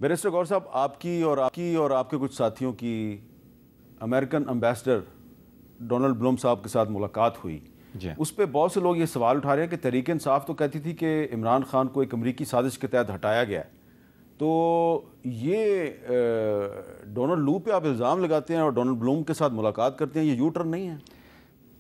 Barrister گور صاحب، آپ کی اور آپ کے کچھ ساتھیوں کی امریکن امبیسڈر ڈونلڈ بلوم صاحب کے ساتھ ملاقات ہوئی. اس پہ بہت سے لوگ یہ سوال اٹھا رہے ہیں کہ تحریک انصاف تو کہتی تھی کہ عمران خان کو ایک امریکی سازش کے تحت ہٹایا گیا ہے، تو یہ ڈونلڈ لو پہ آپ الزام لگاتے ہیں اور ڈونلڈ بلوم کے ساتھ ملاقات کرتے ہیں، یہ یو ٹرن نہیں ہے؟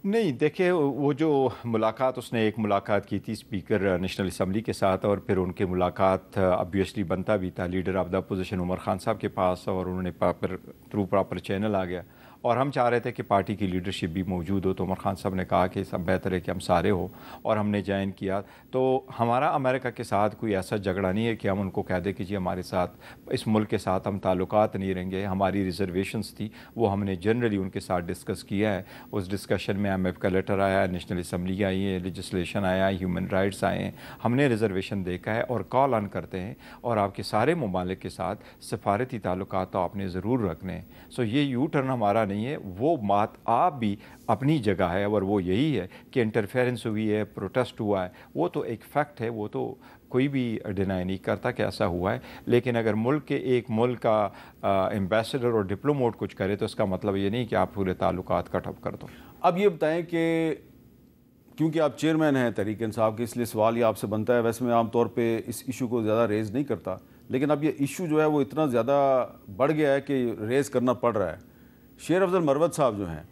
نہیں، دیکھیں وہ جو ملاقات اس نے ایک ملاقات کی تھی اسپیکر نیشنل اسمبلی کے ساتھ، اور پھر ان کے ملاقات ابویسلی بنتا بھی تھا لیڈر آف دا اپوزیشن عمر خان صاحب کے پاس، اور انہوں نے پراپر چینل آ گیا، اور ہم چاہ رہے تھے کہ پارٹی کی لیڈرشپ بھی موجود ہو، تو عمر خان صاحب نے کہا کہ سب بہتر ہے کہ ہم سارے ہو، اور ہم نے جوائن کیا. تو ہمارا امریکہ کے ساتھ کوئی ایسا جھگڑا نہیں ہے کہ ہم ان کو کہہ دیں کہ جی ہمارے ساتھ اس ملک کے ساتھ ہم تعلقات نہیں رہیں گے. ہماری ریزرویشنز تھی وہ ہم نے جنرلی ان کے ساتھ ڈسکس کیا ہے. اس ڈسکشن میں IMF کا لیٹر آیا، نیشنل اسمبلی آئی ہے، لیجسلیشن آیا، ہیومن رائٹس آئے ہیں، ہم نے ریزرویشن دیکھا ہے اور کال آن کرتے ہیں، اور آپ کے سارے ممالک کے ساتھ سفارتی تعلقات تو آپ نے ضرور رکھنے ہیں. سو یہ یو ٹرن ہمارا نہیں ہے. وہ بات آپ بھی اپنی جگہ ہے، اور وہ یہی ہے کہ انٹرفیرنس ہوئی ہے، پروٹیسٹ ہوا ہے، وہ تو ایک فیکٹ ہے، وہ تو کوئی بھی ڈینائی نہیں کرتا کہ ایسا ہوا ہے. لیکن اگر ایک ملک کا ایمبیسڈر اور ڈپلومیٹ کچھ کرے تو اس کا مطلب یہ نہیں کہ آپ پورے تعلقات کٹ اپ کر دو. اب یہ بتائیں کہ کیونکہ آپ چیئرمین ہیں تحریک انصاف کے، اس لیے سوال یہ آپ سے بنتا ہے. ویسے میں عام طور پہ اس ایشو کو زیادہ ریز نہیں کرتا، لیکن اب یہ ایشو جو ہے وہ اتنا زیادہ بڑھ گیا ہے کہ ریز کرنا پڑ رہا ہے. شیر افضل مروت صاحب جو ہیں،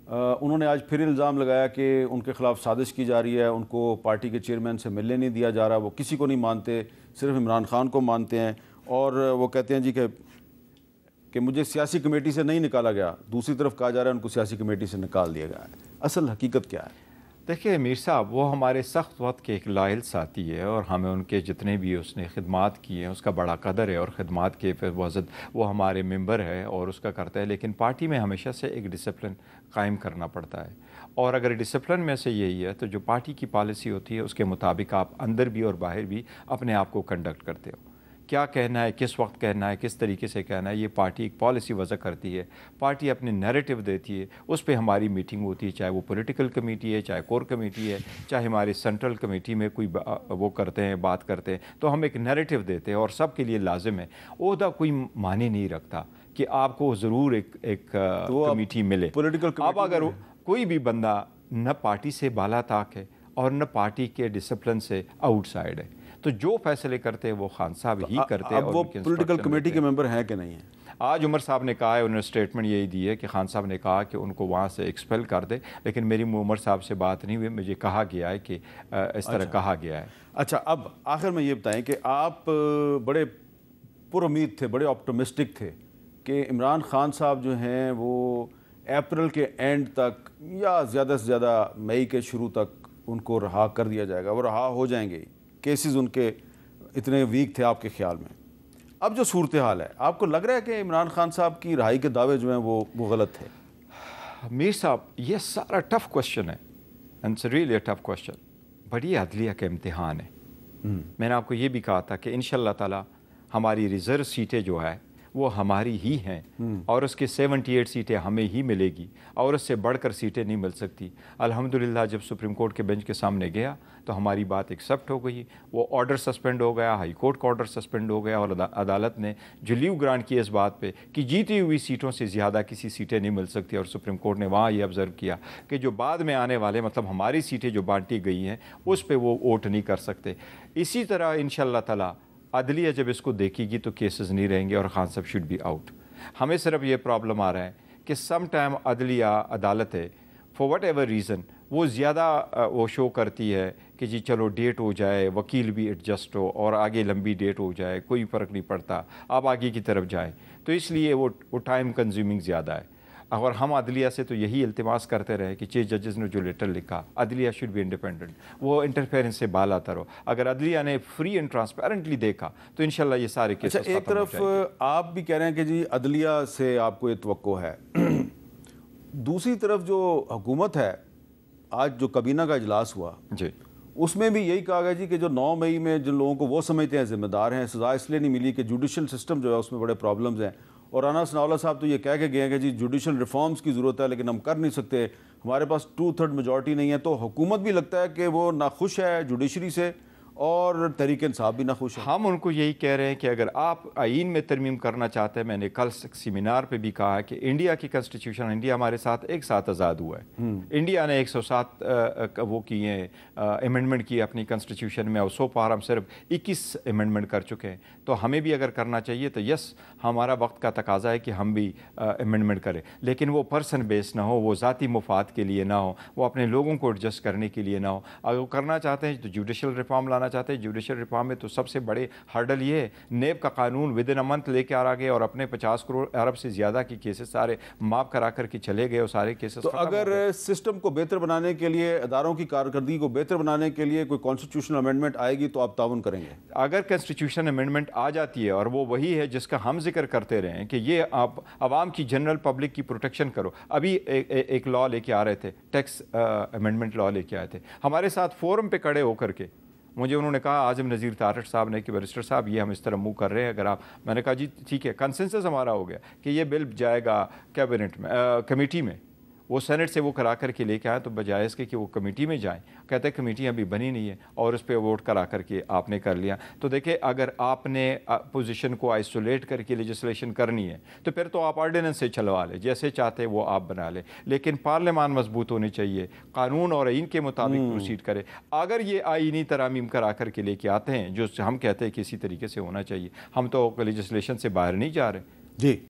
انہوں نے آج پھر الزام لگایا کہ ان کے خلاف سازش کی جا رہی ہے، ان کو پارٹی کے چیئرمین سے ملنے نہیں دیا جا رہا، وہ کسی کو نہیں مانتے، صرف عمران خان کو مانتے ہیں، اور وہ کہتے ہیں جی کہ مجھے سیاسی کمیٹی سے نہیں نکالا گیا. دوسری طرف کہا جا رہا ہے ان کو سیاسی کمیٹی سے نکال دیا گیا ہے. اصل حقیقت کیا ہے؟ دیکھیے میر صاحب، وہ ہمارے سخت وقت کے ایک لائل ساتھی ہے، اور ہمیں ان کے جتنے بھی اس نے خدمات کی ہیں اس کا بڑا قدر ہے، اور خدمات کے وزد وہ ہمارے ممبر ہے اور اس کا کرتا ہے. لیکن پارٹی میں ہمیشہ سے ایک ڈسپلن قائم کرنا پڑتا ہے، اور اگر ڈسپلن میں سے یہی ہے تو جو پارٹی کی پالیسی ہوتی ہے اس کے مطابق آپ اندر بھی اور باہر بھی اپنے آپ کو کنڈکٹ کرتے ہو. کیا کہنا ہے، کس وقت کہنا ہے، کس طریقے سے کہنا ہے، یہ پارٹی ایک پالیسی وضع کرتی ہے. پارٹی اپنے نیریٹو دیتی ہے، اس پہ ہماری میٹنگ ہوتی ہے، چاہے وہ پولیٹیکل کمیٹی ہے، چاہے کور کمیٹی ہے، چاہے ہماری سینٹرل کمیٹی میں کوئی وہ کرتے ہیں، بات کرتے ہیں، تو ہم ایک نیریٹو دیتے ہیں اور سب کے لیے لازم ہے. عہدہ کوئی معنی نہیں رکھتا کہ آپ کو ضرور ایک کمیٹی ملے. اب اگر کوئی بھی بندہ نہ پارٹی سے بالا طاق ہے اور نہ پارٹی کے ڈسپلن سے آؤٹ سائڈ ہے، تو جو فیصلے کرتے ہیں وہ خان صاحب ہی کرتے ہیں. اب وہ پولیٹیکل کمیٹی کے ممبر ہیں کہ نہیں ہیں؟ آج عمر صاحب نے کہا ہے، انہوں نے اسٹیٹمنٹ یہی دی ہے کہ خان صاحب نے کہا کہ ان کو وہاں سے ایکسپیل کر دے، لیکن میری عمر صاحب سے بات نہیں ہوئی. مجھے کہا گیا ہے کہ اس طرح کہا گیا ہے. اچھا، اب آخر میں یہ بتائیں کہ آپ بڑے پر امید تھے، بڑے آپٹمسٹک تھے کہ عمران خان صاحب جو ہیں وہ اپریل کے اینڈ تک یا زیادہ سے زیادہ مئی کے شروع تک ان کو رہا کر دیا جائے گا، وہ رہا ہو جائیں گے. کیسز ان کے اتنے ویک تھے آپ کے خیال میں. اب جو صورتحال ہے، آپ کو لگ رہا ہے کہ عمران خان صاحب کی رہائی کے دعوے جو ہیں وہ غلط تھے؟ میر صاحب، یہ سارا ٹف کوشچن ہے، it's really tough question, but یہ عدلیہ کا امتحان ہے. میں نے آپ کو یہ بھی کہا تھا کہ انشاءاللہ تعالی ہماری ریزرو سیٹیں جو ہے وہ ہماری ہی ہیں، اور اس کے 78 سیٹیں ہمیں ہی ملے گی، اور اس سے بڑھ کر سیٹیں نہیں مل سکتی. الحمدللہ جب سپریم کورٹ کے بینچ کے سامنے گیا تو ہماری بات ایکسیپٹ ہو گئی. وہ آرڈر سسپینڈ ہو گیا، ہائی کورٹ کا آرڈر سسپینڈ ہو گیا، اور عدالت نے جو لیو گرانٹ کی اس بات پہ کہ جیتی ہوئی سیٹوں سے زیادہ کسی سیٹیں نہیں مل سکتی. اور سپریم کورٹ نے وہاں یہ آبزرو کیا کہ جو بعد میں آنے والے، مطلب ہماری سیٹیں جو بانٹی گئی ہیں، اس پہ وہ ووٹ نہیں کر سکتے. اسی طرح انشاءاللہ تعالی عدلیہ جب اس کو دیکھے گی تو کیسز نہیں رہیں گے، اور خان صاحب شوڈ بی آؤٹ. ہمیں صرف یہ پرابلم آ رہا ہے کہ سم ٹائم عدلیہ عدالت ہے فار وٹ ایور ریزن وہ زیادہ وہ شو کرتی ہے کہ جی چلو ڈیٹ ہو جائے، وکیل بھی ایڈجسٹ ہو اور آگے لمبی ڈیٹ ہو جائے، کوئی فرق نہیں پڑتا، آپ آگے کی طرف جائیں. تو اس لیے وہ ٹائم کنزیومنگ زیادہ ہے. اور ہم عدلیہ سے تو یہی التماس کرتے رہے کہ 6 ججز نے جو لیٹر لکھا، عدلیہ شوڈ بی انڈیپینڈنٹ، وہ انٹرفیئرنس سے بالا تر ہو. اگر عدلیہ نے فری اینڈ ٹرانسپیرنٹلی دیکھا تو انشاءاللہ یہ سارے کیسز ختم ہو جائیں گے. ایک طرف آپ بھی کہہ رہے ہیں کہ جی عدلیہ سے آپ کو یہ توقع ہے، دوسری طرف جو حکومت ہے، آج جو کابینہ کا اجلاس ہوا جی، اس میں بھی یہی کہا گیا جی کہ جو 9 مئی میں جن لوگوں کو وہ سمجھتے ہیں ذمہ دار ہیں، سزا اس لیے نہیں ملی کہ جوڈیشل سسٹم جو ہے اس میں بڑے پرابلمز ہیں. اور رانا ثناءاللہ صاحب تو یہ کہہ کے گئے ہیں کہ جی جوڈیشل ریفارمز کی ضرورت ہے لیکن ہم کر نہیں سکتے، ہمارے پاس 2/3 میجورٹی نہیں ہے. تو حکومت بھی لگتا ہے کہ وہ ناخوش ہے جوڈیشری سے، اور تحریک انصاف بھی ناخوش ہے. ہم ان کو یہی کہہ رہے ہیں کہ اگر آپ آئین میں ترمیم کرنا چاہتے ہیں، میں نے کل سیمینار پہ بھی کہا کہ انڈیا کی کنسٹیٹیوشن، انڈیا ہمارے ساتھ ایک ساتھ آزاد ہوا ہے. انڈیا نے 107 وہ کیے ہیں امینڈمنٹ کی اپنی کنسٹیٹیوشن میں، اور سو فار ہم صرف 21 امینڈمنٹ کر چکے ہیں. تو ہمیں بھی اگر کرنا چاہیے تو یس، ہمارا وقت کا تقاضا ہے کہ ہم بھی امینڈمنٹ کریں، لیکن وہ پرسن بیس نہ ہو، وہ ذاتی مفاد کے لیے نہ ہو، وہ اپنے لوگوں کو ایڈجسٹ کرنے کے لیے نہ ہو. اگر وہ کرنا چاہتے ہیں تو جوڈیشل ریفارم لانا چاہتے ہیں، جوڈیشل ریفارم میں تو سب سے بڑے ہرڈل یہ ہے، نیب کا قانون ود ان اے منتھ لے کے آ گئے اور اپنے 50 کروڑ ارب سے زیادہ کی کیسز سارے معاف کرا کر کے چلے گئے، اور سارے کیسز. تو اگر سسٹم کو بہتر بنانے کے لیے، اداروں کی کارکردگی کو بہتر بنانے کے لیے کوئی کانسٹیٹیوشنل امینڈمنٹ آئے گی تو آپ تعاون کریں گے؟ اگر کنسٹیٹیوشن امینڈمنٹ آ جاتی ہے، اور وہ وہی ہے جس کا ہم ذکر کرتے رہے ہیں کہ یہ آپ عوام کی جنرل پبلک کی پروٹیکشن کرو. ابھی ایک لا لے کے آ رہے تھے، ٹیکس امینڈمنٹ لا لے کے آئے تھے ہمارے ساتھ فورم پہ کھڑے ہو کر کے. مجھے انہوں نے کہا، اعظم نذیر تارڑ صاحب نے، کہ بیرسٹر صاحب یہ ہم اس طرح موو کر رہے ہیں، اگر آپ. میں نے کہا جی ٹھیک ہے، کنسنسس ہمارا ہو گیا کہ یہ بل جائے گا کیبنٹ میں، کمیٹی میں. وہ سینٹ سے وہ کرا کر کے لے کے آئے، تو بجائے اس کے کہ وہ کمیٹی میں جائیں، کہتے ہیں کمیٹی ابھی بنی نہیں ہے اور اس پہ ووٹ کرا کر کے آپ نے کر لیا. تو دیکھیں، اگر آپ نے پوزیشن کو آئسولیٹ کر کے لیجسلیشن کرنی ہے تو پھر تو آپ آرڈیننس سے چلوا لیں، جیسے چاہتے وہ آپ بنا لیں، لیکن پارلیمان مضبوط ہونی چاہیے، قانون اور آئین کے مطابق پروسیڈ کرے. اگر یہ آئینی ترامیم کرا کر کے لے کے آتے ہیں جو ہم کہتے ہیں کہ اسی طریقے سے ہونا چاہیے، ہم تو لیجسلیشن سے باہر نہیں جا رہے. جی.